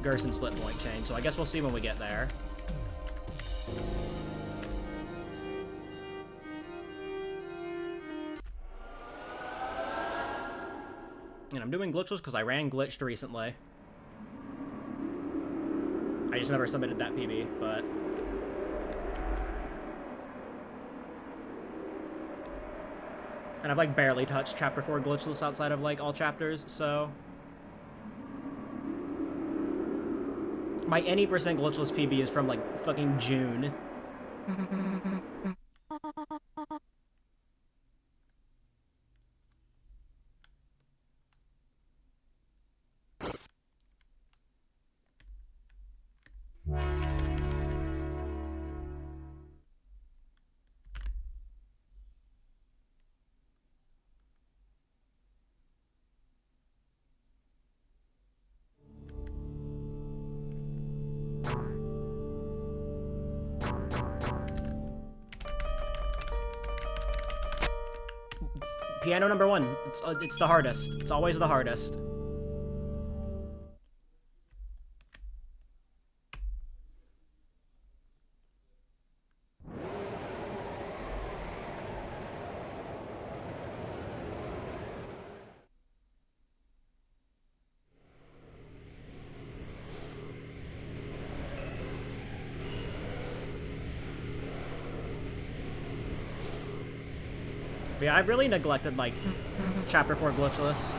Gerson split point chain, so I guess we'll see when we get there. And I'm doing glitchless because I ran glitched recently. I just never submitted that PB, but... And I've, like, barely touched Chapter 4 glitchless outside of, like, all chapters, so... My any percent glitchless PB is from, like, fucking June. Piano number 1. It's the hardest. It's always the hardest. But yeah, I've really neglected, like, Chapter 4 glitchless.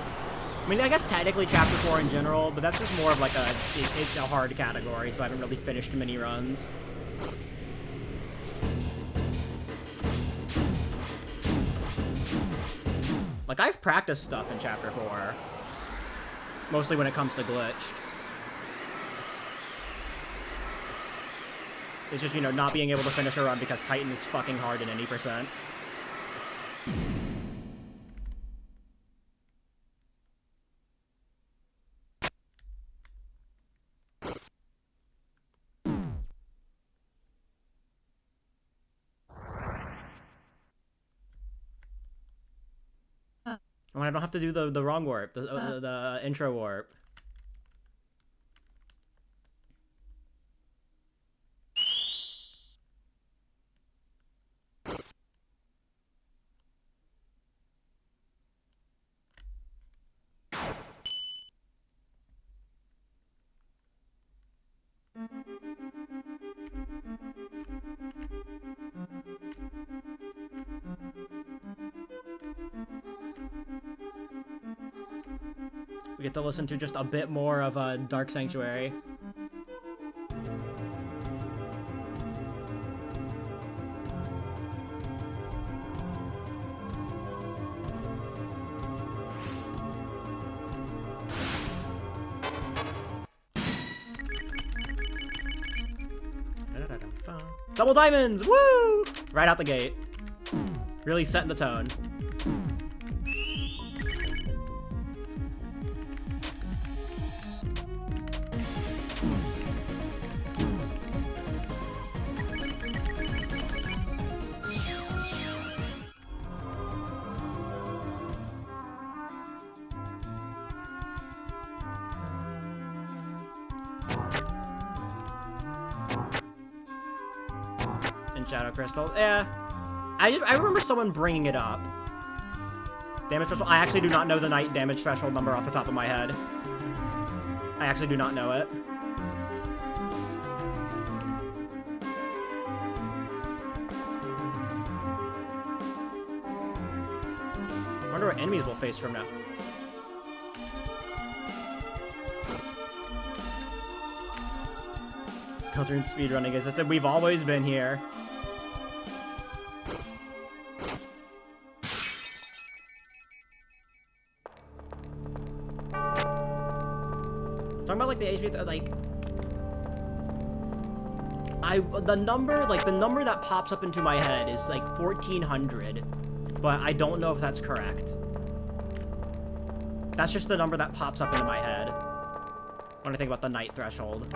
I mean, I guess technically Chapter 4 in general, but that's just more of, like, it's a hard category, so I haven't really finished many runs. Like, I've practiced stuff in Chapter 4. Mostly when it comes to glitch. It's just, you know, not being able to finish a run because Titan is fucking hard in any percent. When I don't have to do the wrong warp, the intro warp. We get to listen to just a bit more of Dark Sanctuary. Double diamonds! Woo! Right out the gate. Really setting the tone. Shadow Crystal. Yeah. I remember someone bringing it up. Damage threshold. I actually do not know the Knight damage threshold number off the top of my head. I actually do not know it. I wonder what enemies we'll face from now. Deltarune speedrunning assisted. We've always been here. Talking about like the HP, like the number that pops up into my head is like 1400, but I don't know if that's correct. That's just the number that pops up into my head when I think about the Knight threshold.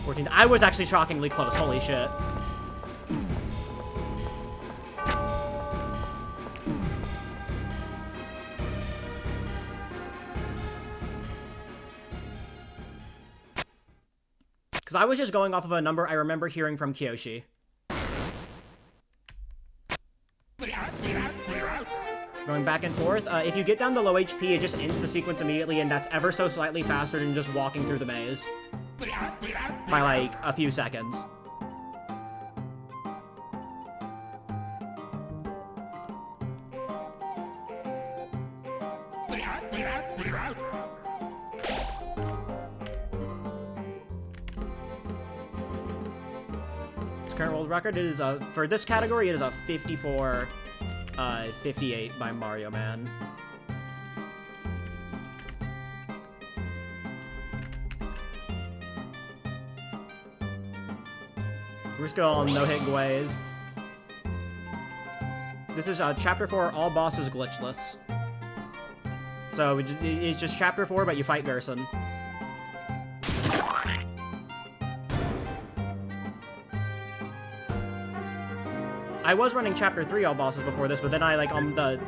14. I was actually shockingly close. Holy shit. Because I was just going off of a number I remember hearing from Kyoshi. Going back and forth. If you get down to low HP, it just ends the sequence immediately, and that's ever so slightly faster than just walking through the maze. By, like, a few seconds. Current world record is, for this category, it is a 54-58 by Mario Man. We're still on no-hit Gways. This is Chapter 4, all bosses glitchless. So it's just Chapter 4, but you fight Gerson. I was running Chapter 3 all bosses before this, but then I, like, on the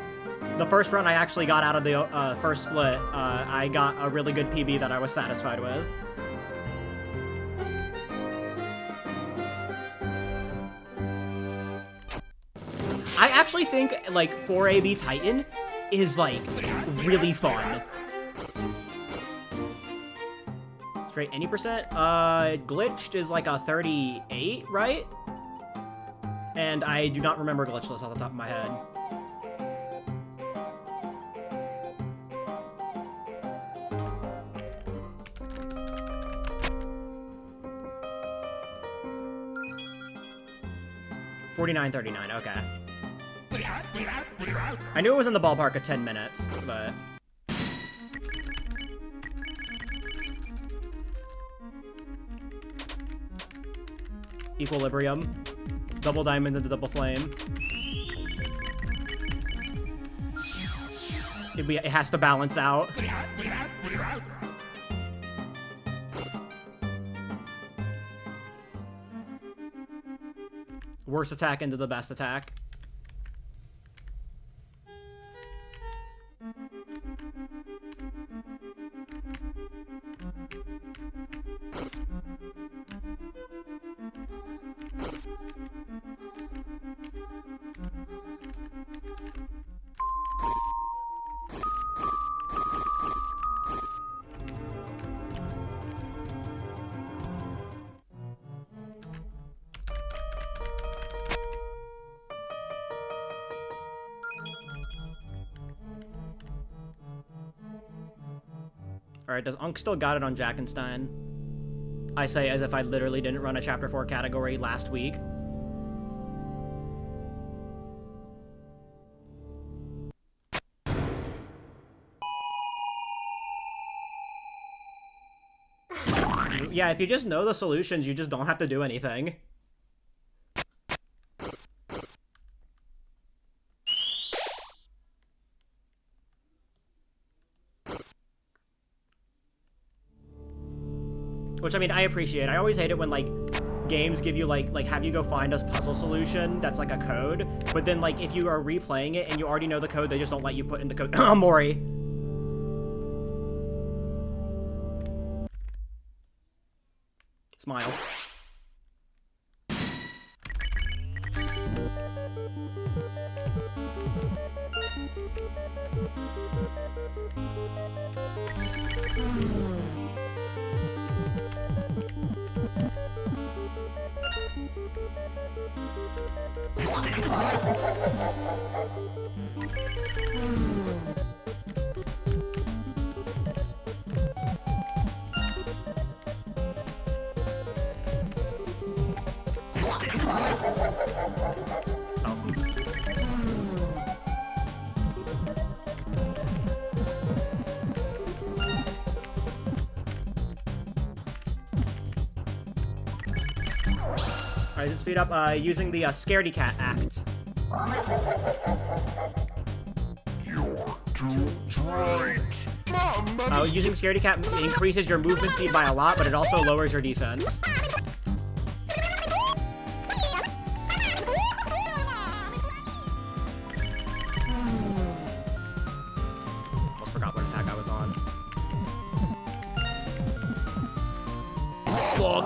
first run I actually got out of the first split, I got a really good PB that I was satisfied with. I actually think, like, 4AB Titan is, like, really fun. Straight any percent? Glitched is like a 38, right? And I do not remember glitchless off the top of my head. $49.39, okay. I knew it was in the ballpark of 10 minutes, but... Equilibrium. Double diamond into double flame. It has to balance out. Worst attack into the best attack. Alright, does Unk still got it on Jackenstein? I say as if I literally didn't run a Chapter 4 category last week. Yeah, if you just know the solutions, you just don't have to do anything. Which, I mean, I appreciate. I always hate it when, like, games give you, like have you go find a puzzle solution that's, like, a code, but then, like, if you are replaying it and you already know the code, they just don't let you put in the code. Mori! Smile. Alright, speed up using the Scaredy Cat Act. You're too tight. Using Scaredy Cat increases your movement speed by a lot, but it also lowers your defense. God,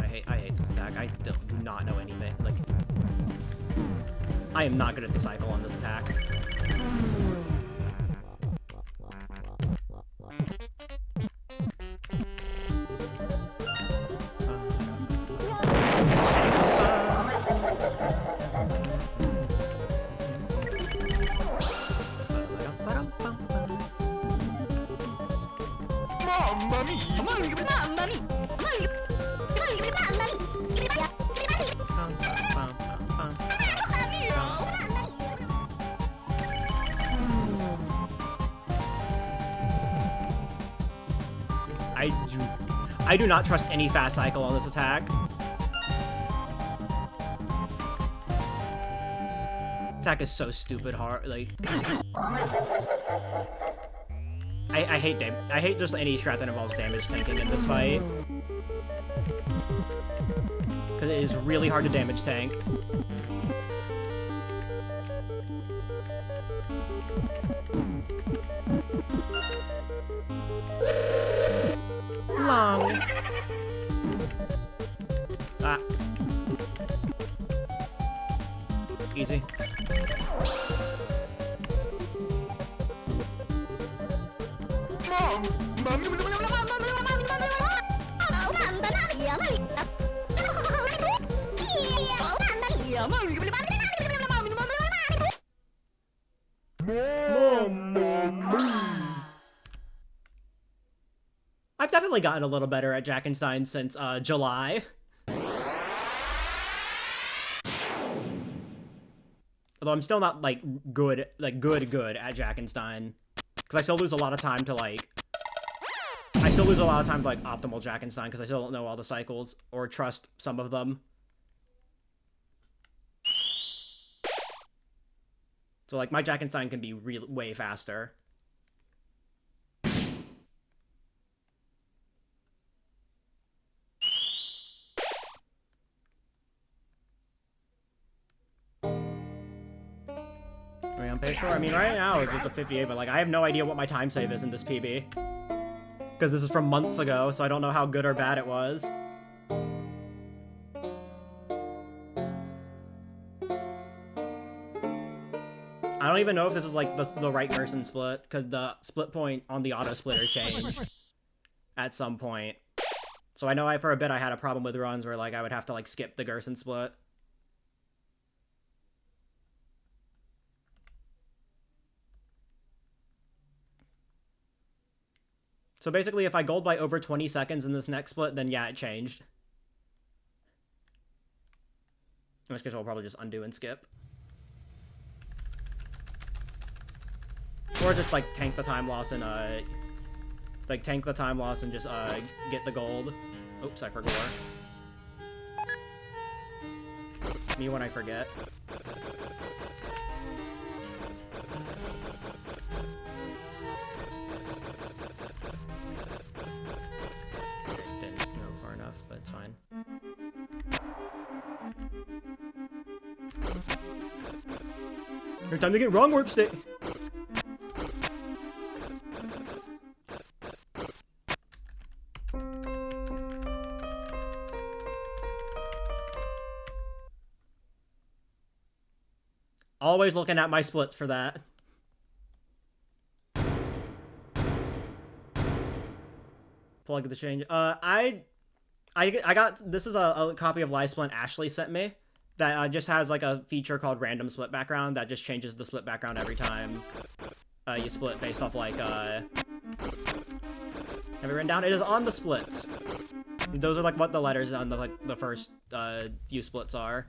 I hate this attack. I do not know anything. Like, I am not good at the cycle on this attack. I do not trust any fast cycle on this attack. Attack is so stupid hard. Like, I hate just any strat that involves damage tanking in this fight, because it is really hard to damage tank. Long. Ah. Easy. I've definitely gotten a little better at Jackenstein since July. Although I'm still not like good at Jackenstein, because I still lose a lot of time to like optimal Jackenstein, because I still don't know all the cycles or trust some of them. So like my Jackenstein can be way faster. I'm pretty sure. I mean, right now it's just a 58, but like I have no idea what my time save is in this PB, because this is from months ago, so I don't know how good or bad it was. I don't even know if this is like the right Gerson split, because the split point on the auto splitter changed at some point. So I know for a bit I had a problem with runs where like I would have to like skip the Gerson split. So basically, if I gold by over 20 seconds in this next split, then yeah, it changed. In which case, I'll probably just undo and skip. Or just, like, tank the time loss and, just, get the gold. Oops, I forgot. Me when I forget. Your time to get wrong warp state. Always looking at my splits for that. Plug the change. I got, this is a copy of Lysplint Ashley sent me that just has like a feature called random split background that just changes the split background every time you split based off like have it written down? It is on the splits. Those are like what the letters on the like the first few splits are.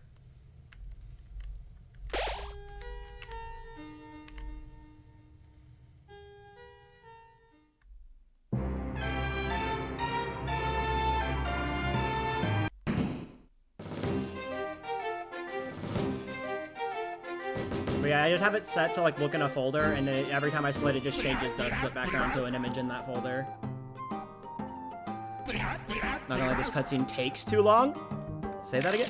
But yeah, I just have it set to like look in a folder, and then every time I split, it just changes the split background to an image in that folder. Not only this cutscene takes too long. Say that again.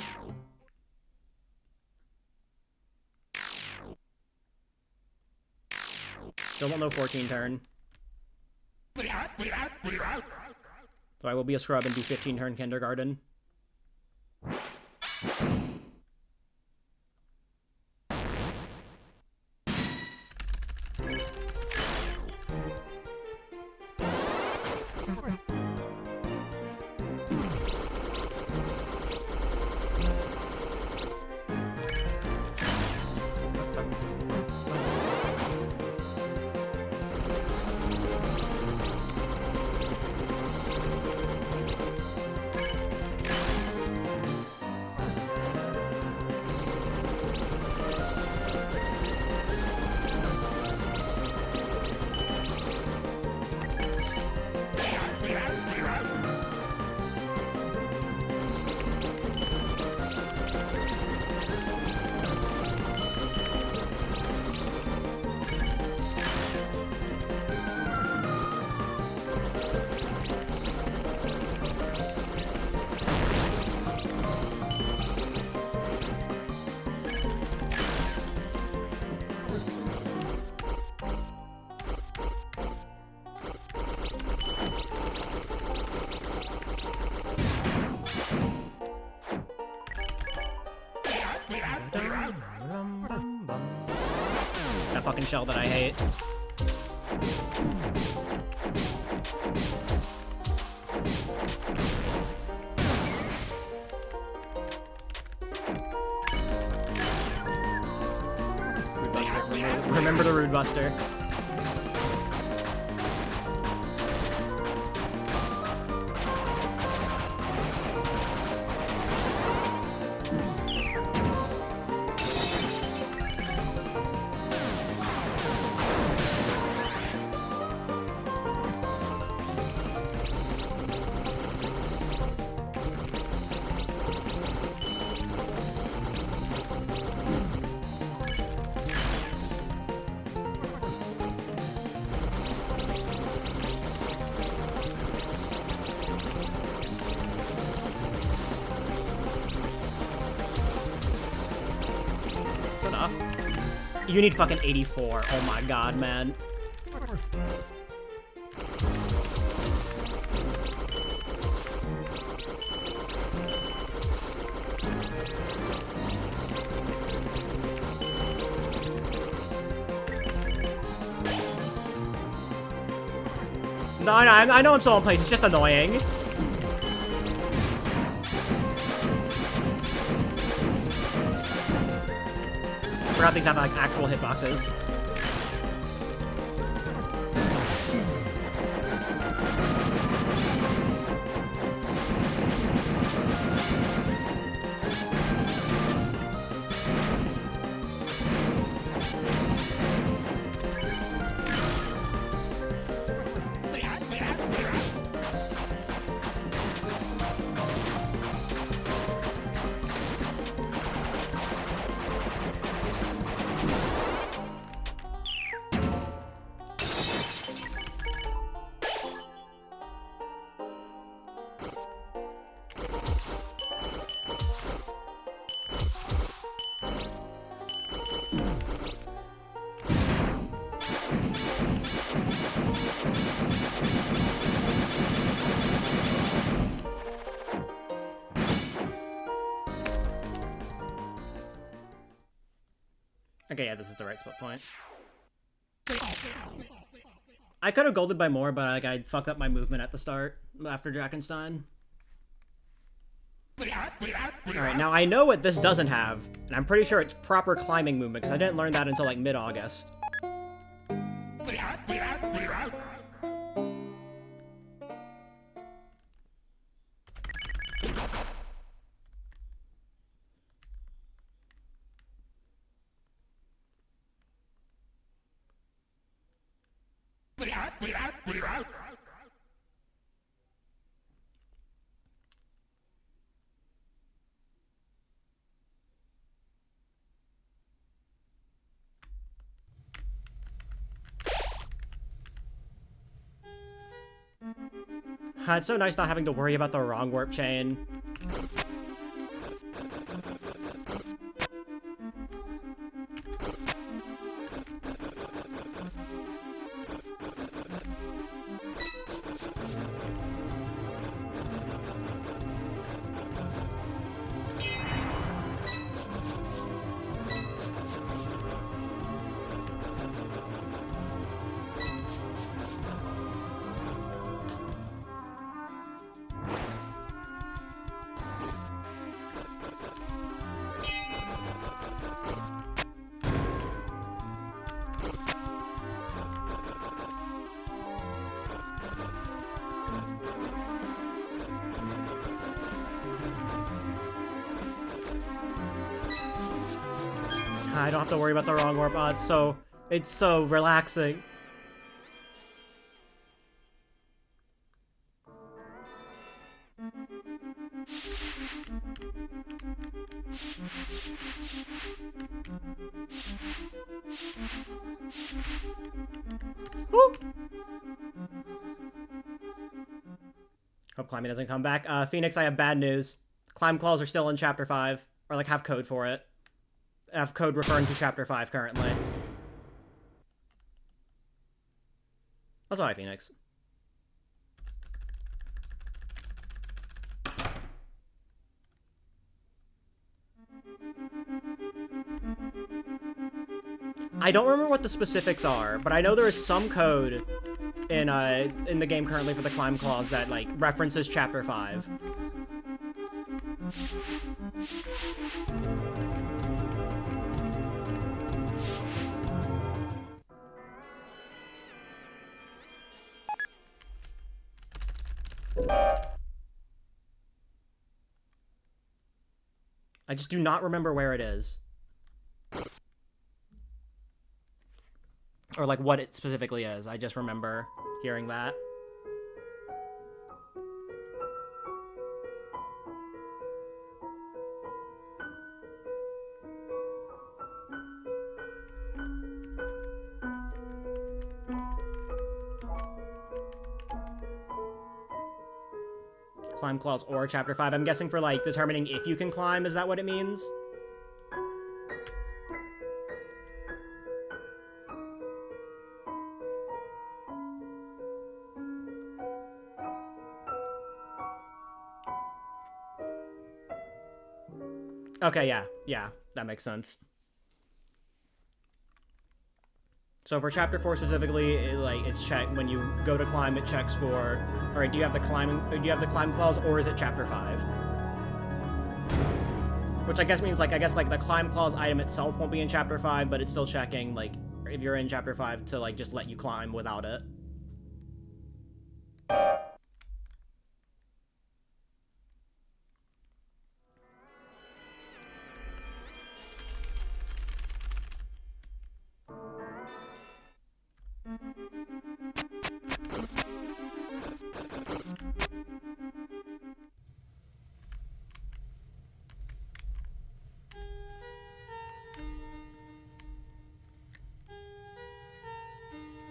still won't know 14 turn. So I will be a scrub and do 15 turn kindergarten. That fucking shell that I hate. Remember the Rude Buster. Enough. You need fucking 84. Oh my god, man. No, I know I'm still in place. It's just annoying. I forgot these have like actual hitboxes. Okay, yeah, this is the right split point. I could have golded by more, but like, I fucked up my movement at the start after Drakenstein. Alright, now I know what this doesn't have, and I'm pretty sure it's proper climbing movement, because I didn't learn that until like mid-August. It's so nice not having to worry about the wrong warp chain. I don't have to worry about the wrong warp. Oh, it's so relaxing. Woo! Hope climbing doesn't come back. Phoenix, I have bad news. Climb claws are still in Chapter 5. Or, like, have code for it. Have code referring to Chapter 5 currently. That's why, Phoenix. I don't remember what the specifics are, but I know there is some code in the game currently for the climb claws that, like, references Chapter 5. I just do not remember where it is. Or, like, what it specifically is. I just remember hearing that. Climb claws or Chapter 5. I'm guessing for, like, determining if you can climb. Is that what it means? Okay, yeah, that makes sense. So for Chapter 4 specifically, it's checked when you go to climb. It checks for, all right, do you have the climb claws, or is it Chapter 5? Which I guess means like the climb claws item itself won't be in Chapter 5, but it's still checking like if you're in Chapter 5 to like just let you climb without it.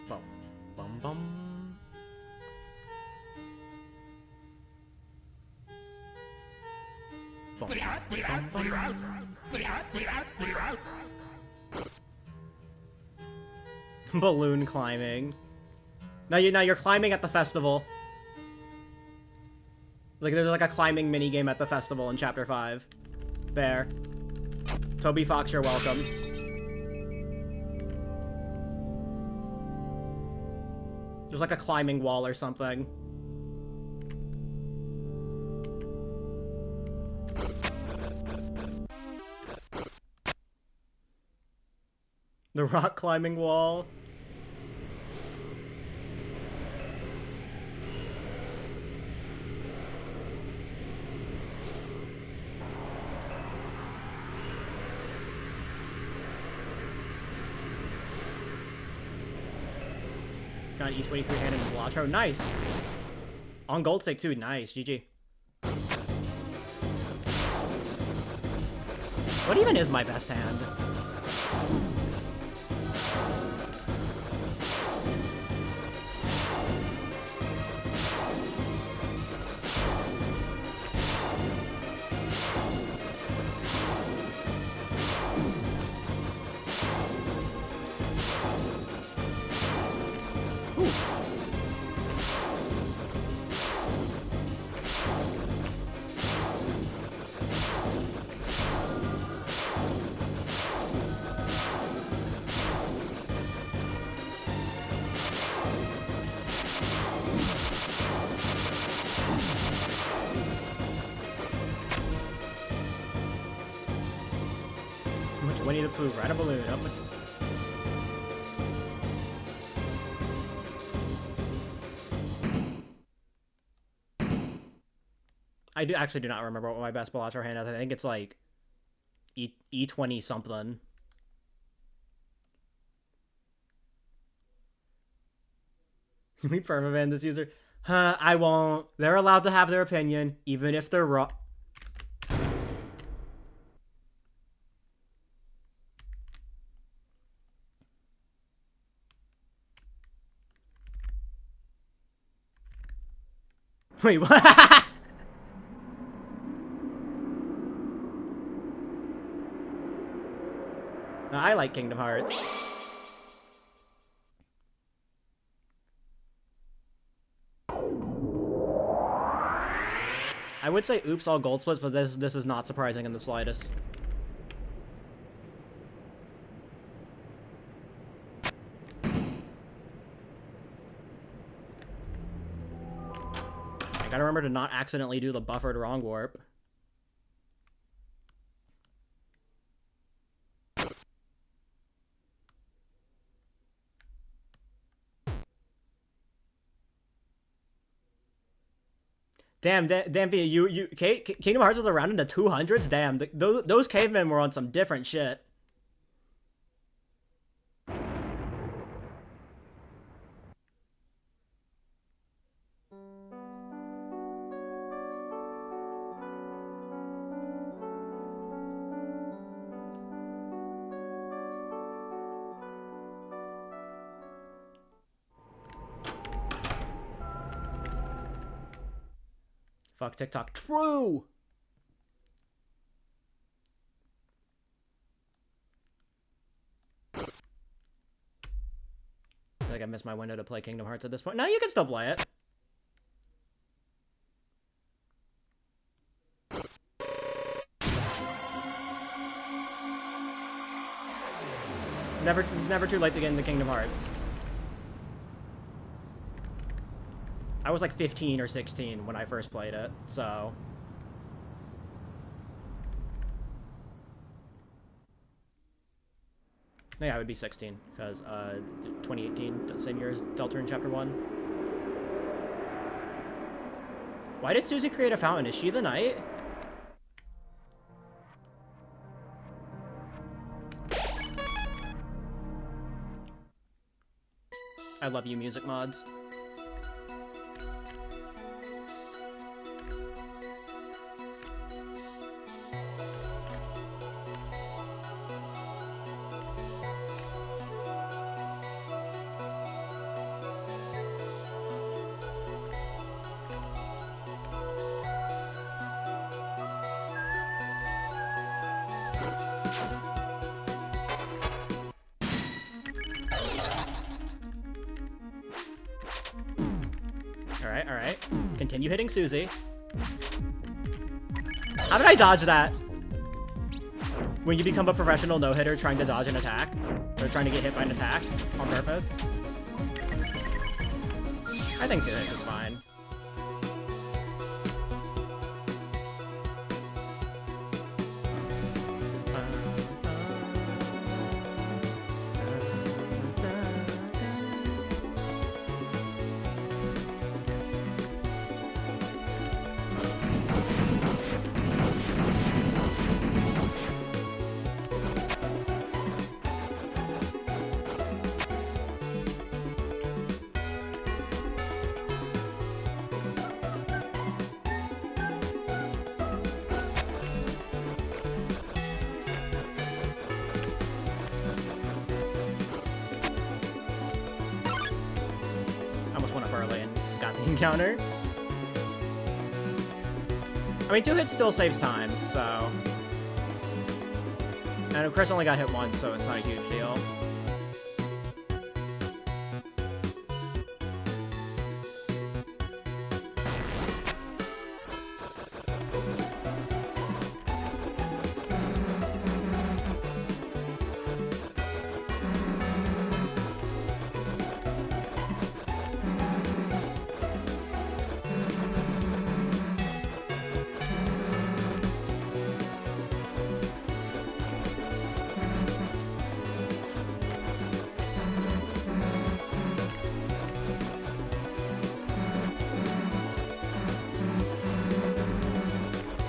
Bum, bum, bum. Bum, bum, bum. Balloon climbing. Now you're climbing at the festival. Like there's like a climbing mini game at the festival in Chapter 5. There. Toby Fox, you're welcome. There's like a climbing wall or something. The rock climbing wall. Got E23 hand in Velatro. Nice. On gold stick too. Nice. GG. What even is my best hand? Winnie the Pooh, ride a balloon up. I actually do not remember what my best Velatro hand is. I think it's like E20 something. Can we permaban this user? Huh, I won't. They're allowed to have their opinion, even if they're wrong. Wait, what? I like Kingdom Hearts. I would say oops all gold splits, but this is not surprising in the slightest. I gotta remember to not accidentally do the buffered wrong warp. Damn, Kingdom Hearts was around in the 200s? Damn, those cavemen were on some different shit. Fuck TikTok. True! I feel like I missed my window to play Kingdom Hearts at this point. No, you can still play it. Never too late to get into Kingdom Hearts. I was like 15 or 16 when I first played it, so... Yeah, I would be 16, because 2018, the same year as Deltarune Chapter 1. Why did Susie create a fountain? Is she the knight? I love you, music mods. Alright. Continue hitting Susie. How did I dodge that? When you become a professional no-hitter trying to dodge an attack, or trying to get hit by an attack on purpose. I think 2 hits is fine. Encounter. I mean, 2 hits still saves time, so... And Chris only got hit once, so it's not a huge deal.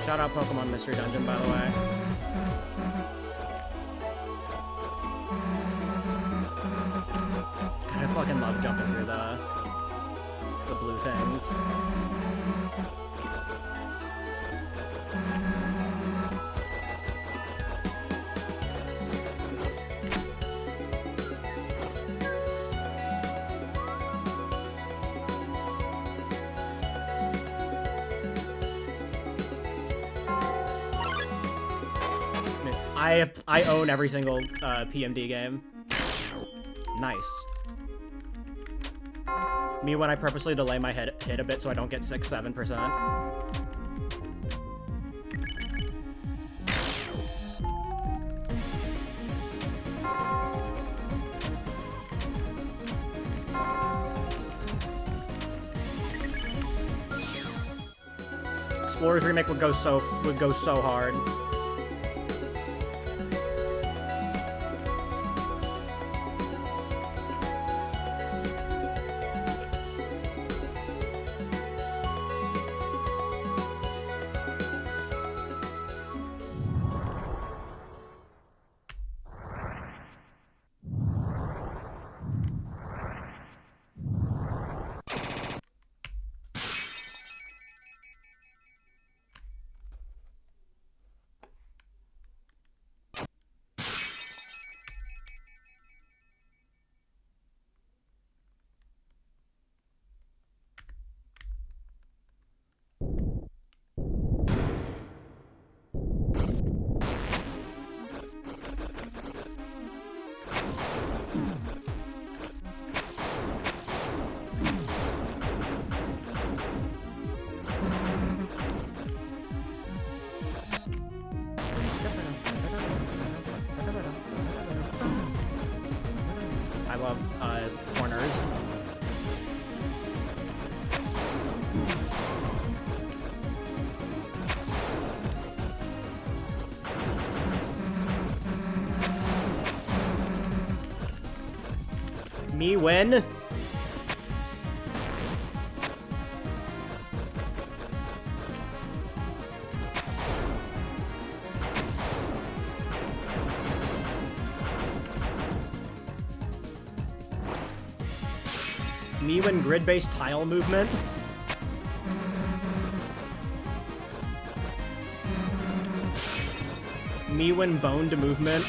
Shout out Pokemon Mystery Dungeon, by the way. God, I fucking love jumping through the things. I own every single PMD game. Nice. Me when I purposely delay my hit a bit so I don't get 6-7%. Explorers Remake would go so hard. I love corners. Me win. Me win grid-based tile movement. Me win boned movement.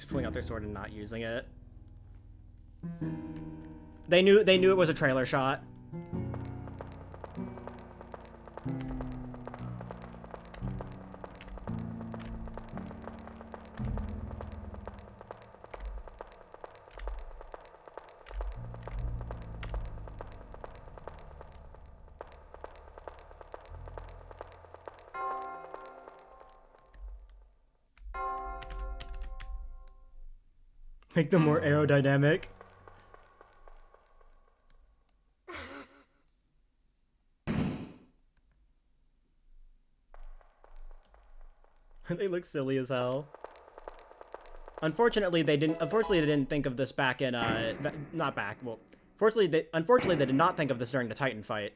Pulling out their sword and not using it. They knew it was a trailer shot. Make them more aerodynamic. They look silly as hell. Unfortunately, they didn't think of this back in not back. Well, unfortunately they did not think of this during the Titan fight.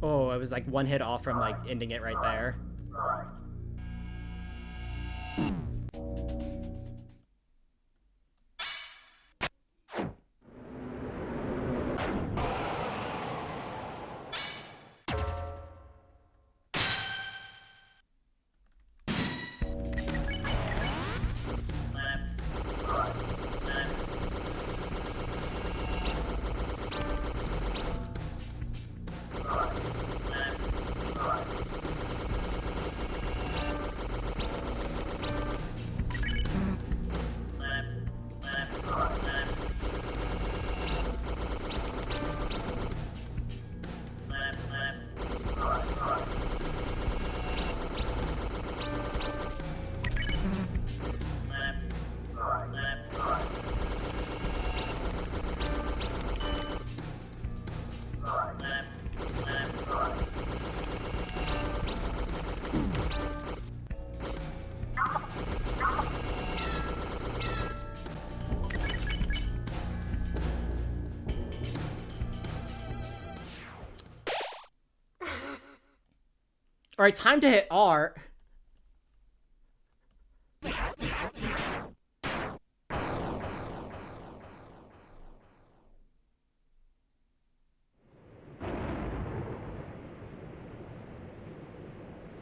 Oh, I was like one hit off from like ending it right there. All right, time to hit R.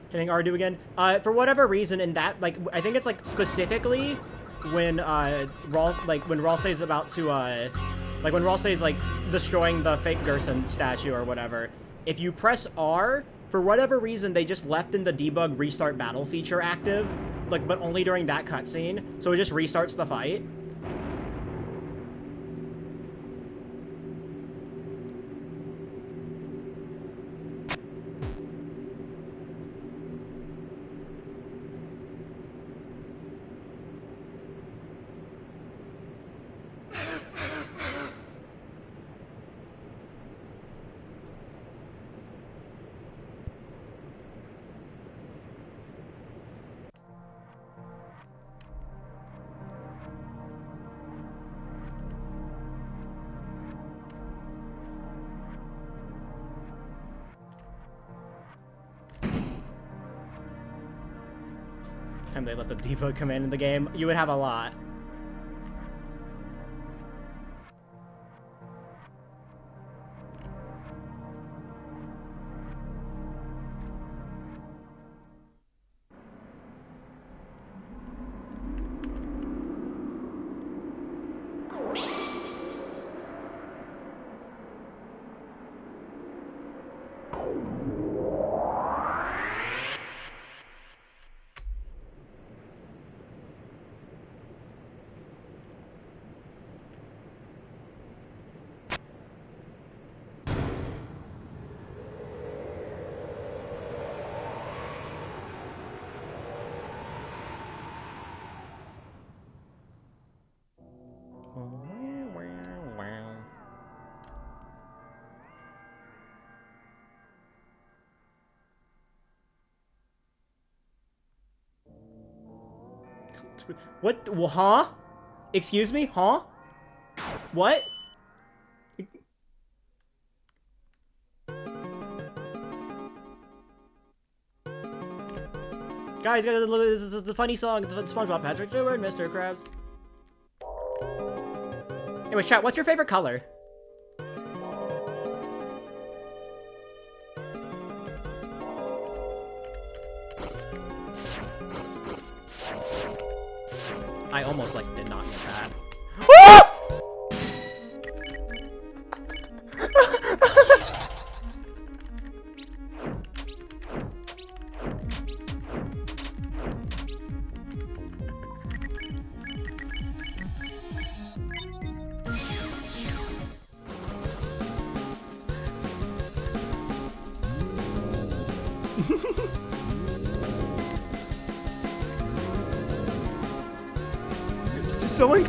Hitting R2 again. For whatever reason, in that, like, I think it's like specifically when when Ralsei is about to like when Ralsei is like destroying the fake Gerson statue or whatever. If you press R, for whatever reason, they just left in the debug restart battle feature active, like, but only during that cutscene, so it just restarts the fight. Time they left a debug command in the game, you would have a lot. What? Huh? Excuse me? Huh? What? Guys, this is a funny song. It's a SpongeBob, Patrick Stewart, Mr. Krabs. Anyway, chat, what's your favorite color? I almost, like, did not get that. Ah!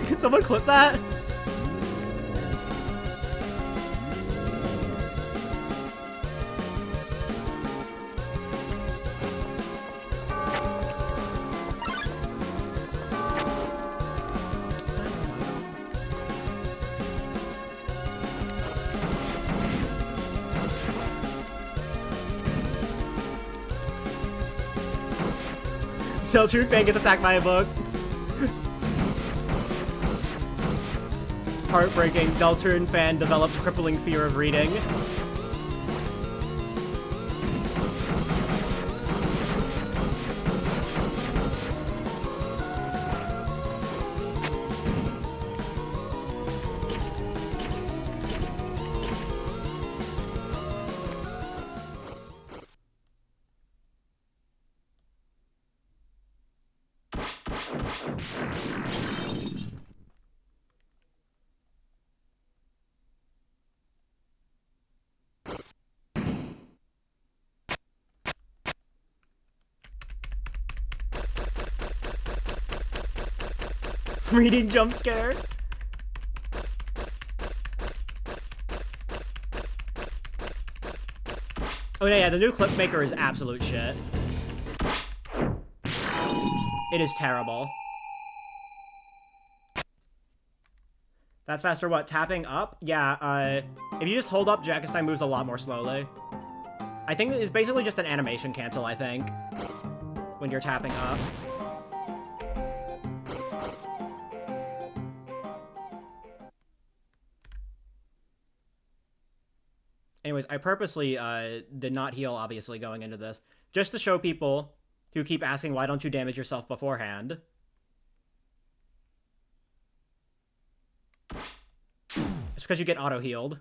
Can someone clip that? Deltarune fan gets attacked by a bug. Heartbreaking. Deltarune fan develops crippling fear of reading. Reading jump scare. Oh yeah, the new clip maker is absolute shit. It is terrible. That's faster. What? Tapping up? Yeah, if you just hold up, Jackestein moves a lot more slowly. I think it's basically just an animation cancel, I think, when you're tapping up. Anyways, I purposely did not heal, obviously, going into this, just to show people who keep asking, why don't you damage yourself beforehand? It's because you get auto-healed.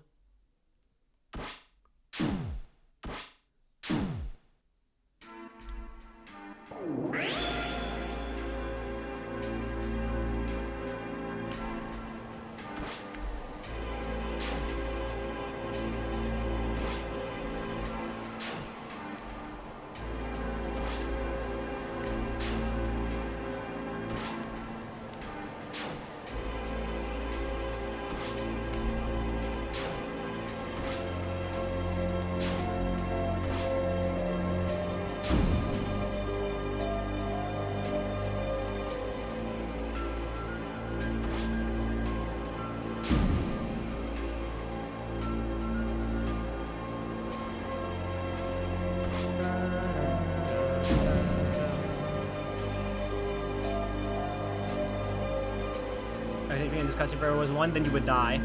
I think if this cutscene forever was one, then you would die.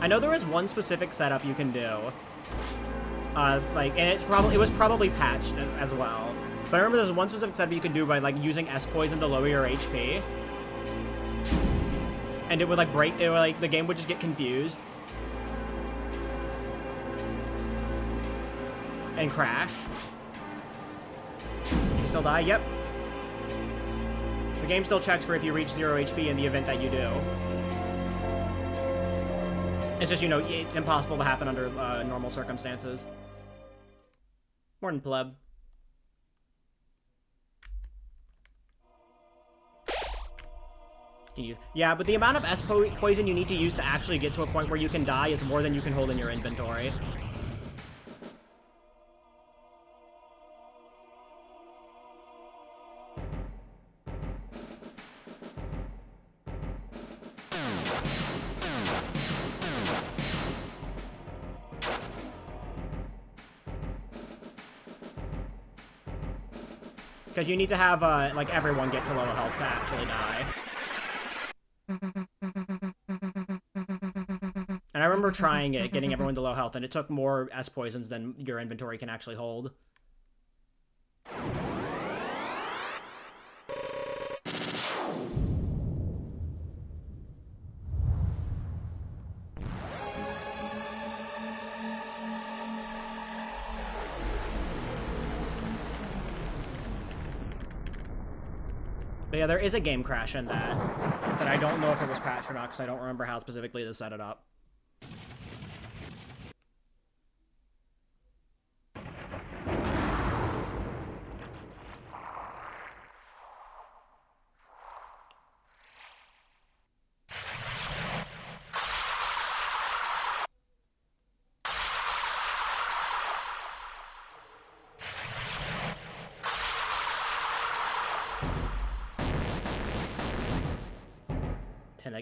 I know there is one specific setup you can do. And it was probably patched as well. But I remember there's one specific setup you can do by like using S poison to lower your HP. And it would like break, it would, like the game would just get confused. And crash. You still die? Yep. The game still checks for if you reach 0 HP in the event that you do. It's just, you know, it's impossible to happen under normal circumstances. Morning, pleb. Yeah, but the amount of S poison you need to use to actually get to a point where you can die is more than you can hold in your inventory. Because you need to have, like, everyone get to low health to actually die. And I remember trying it, getting everyone to low health, and it took more S poisons than your inventory can actually hold. But yeah, there is a game crash in that I don't know if it was patched or not, because I don't remember how specifically to set it up.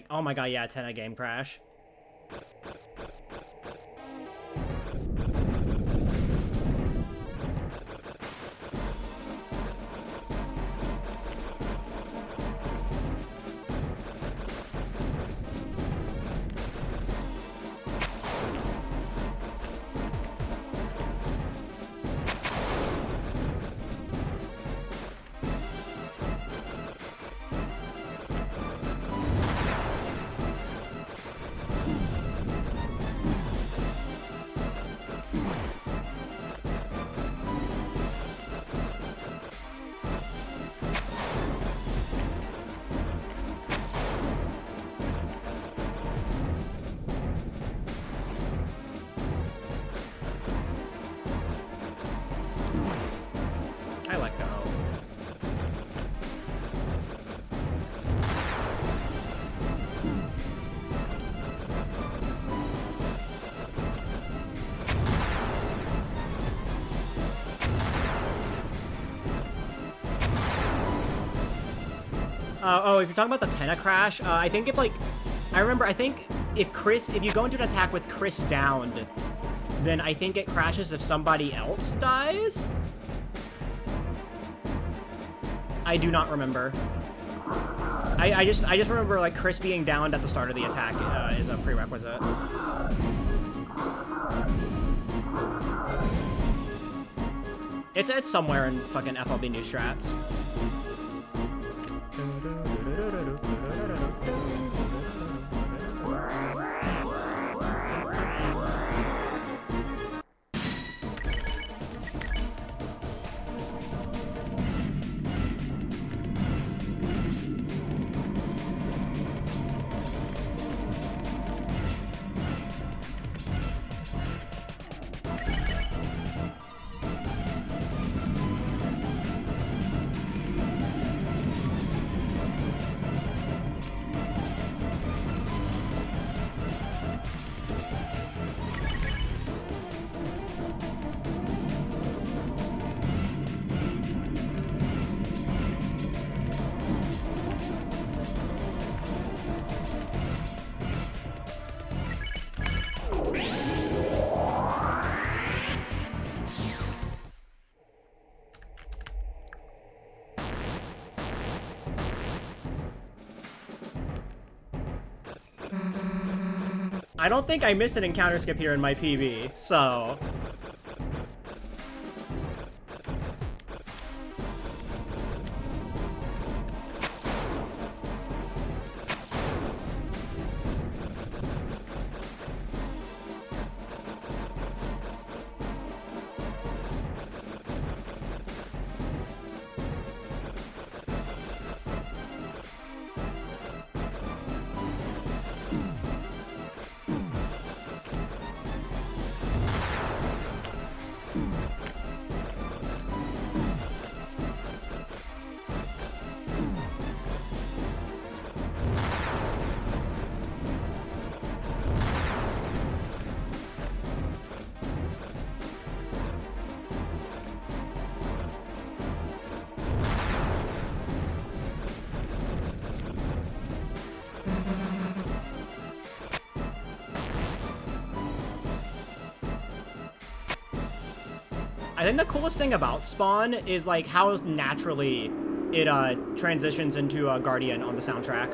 Oh my god, yeah, 10 game crash. Oh, if you're talking about the Tenna crash, I think if, like, I remember, I think if you go into an attack with Chris downed, then I think it crashes if somebody else dies? I do not remember. I just remember like Chris being downed at the start of the attack is a prerequisite. It's somewhere in fucking FLB new strats. I don't think I missed an encounter skip here in my PB, so... I think the coolest thing about Spawn is like how naturally it transitions into a Guardian on the soundtrack.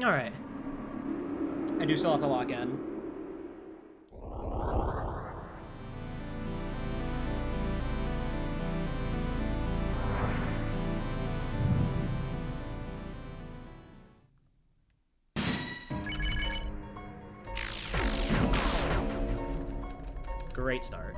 All right. I do still have to lock in. Great start.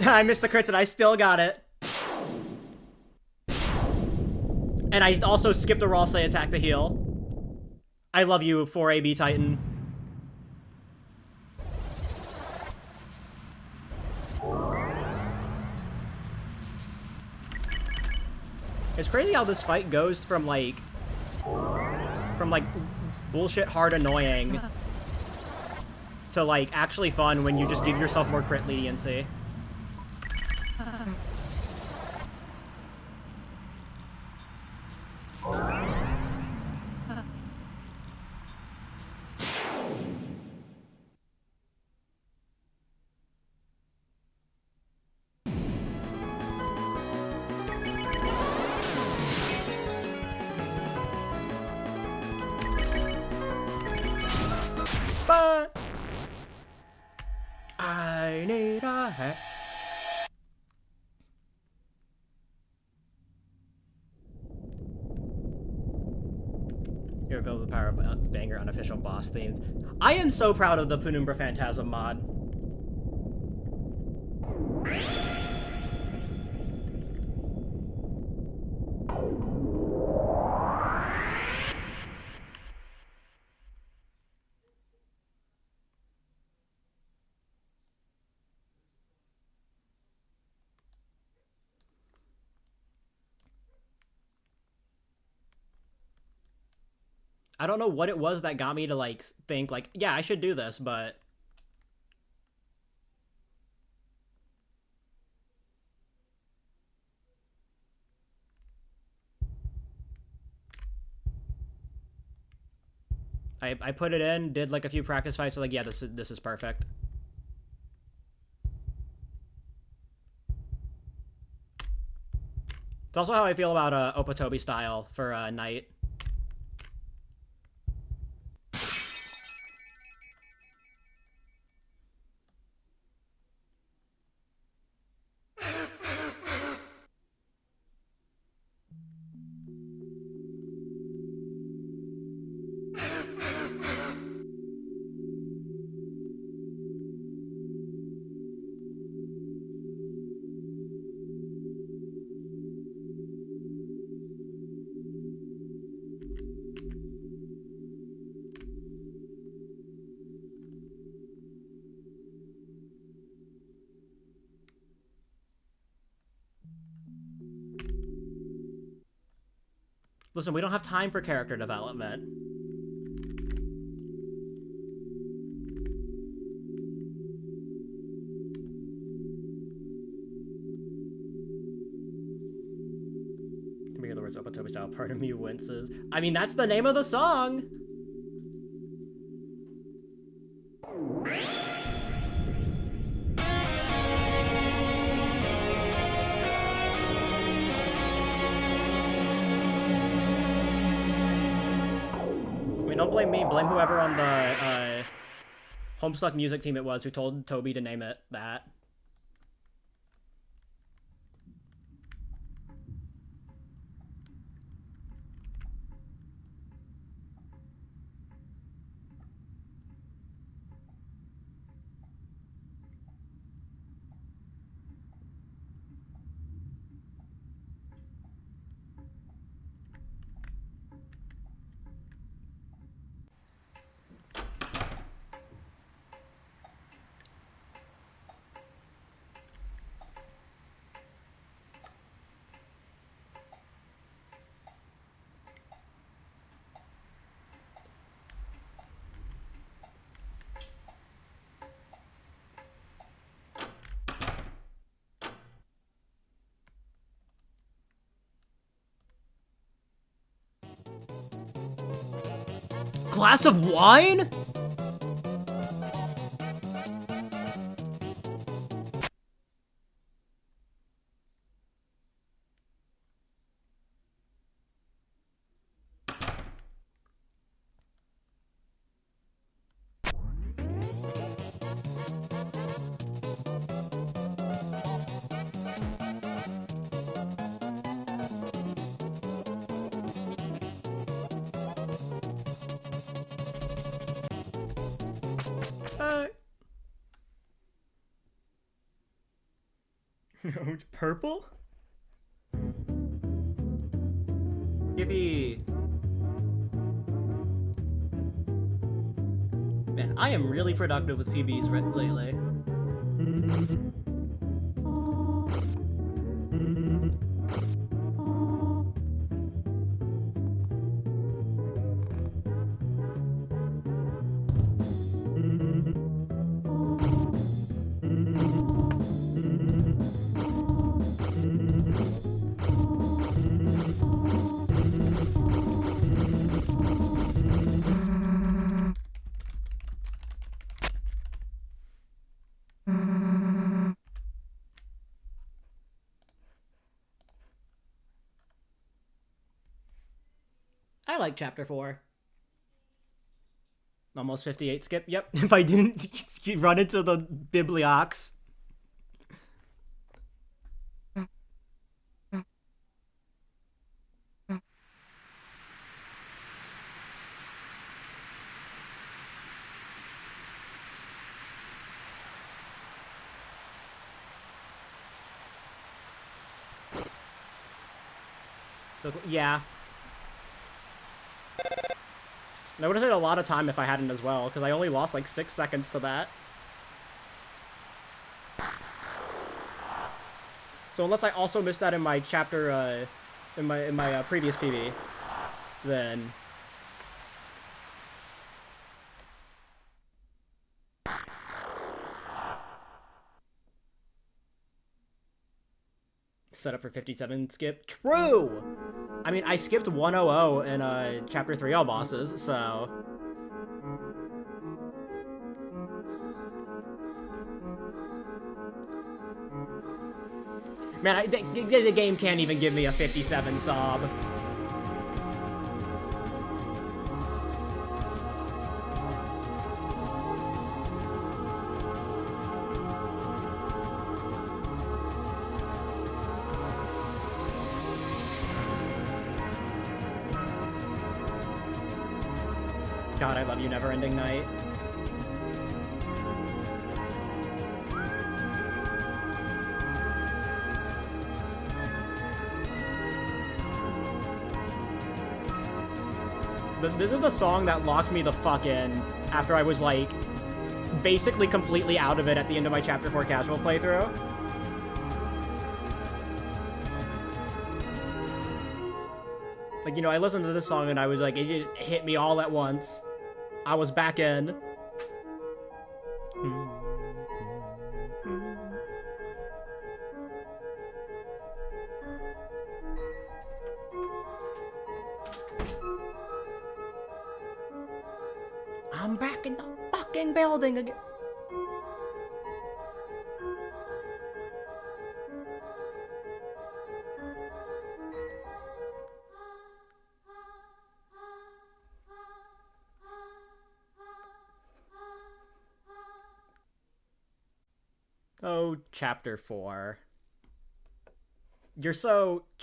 I missed the crits and I still got it. And I also skipped a raw say attack to heal. I love you, 4AB Titan. It's crazy how this fight goes from like bullshit hard annoying to like actually fun when you just give yourself more crit leniency. But I need a hat. You're filled with the power of banger unofficial boss themes. I am so proud of the Penumbra Phantasm mod. I don't know what it was that got me to like think like, yeah, I should do this, but I put it in, did like a few practice fights, like, yeah, this is perfect. It's also how I feel about Opatobi style for Knight. Listen, we don't have time for character development. Can we hear the words Opatobi style? Part of me winces. I mean, that's the name of the song! Don't blame me, blame whoever on the Homestuck music team it was who told Toby to name it that. Glass of wine? Purple? Yippee. Man, I am really productive with PBs lately. I like chapter 4. Almost 58 skip. Yep. If I didn't run into the Bibliox. So, yeah. That would have taken a lot of time if I hadn't as well, because I only lost like 6 seconds to that. So unless I also missed that in my chapter, in my previous PB, then... Set up for 57 skip. True! I mean, I skipped 100 in chapter 3 all bosses, so... Man, the game can't even give me a 57 sob. God, I love you, Never Ending Night. This is the song that locked me the fuck in after I was, like, basically completely out of it at the end of my Chapter 4 casual playthrough. Like, you know, I listened to this song and I was like, it just hit me all at once. I was back in. I'm back in the fucking building again. Oh, chapter 4. You're so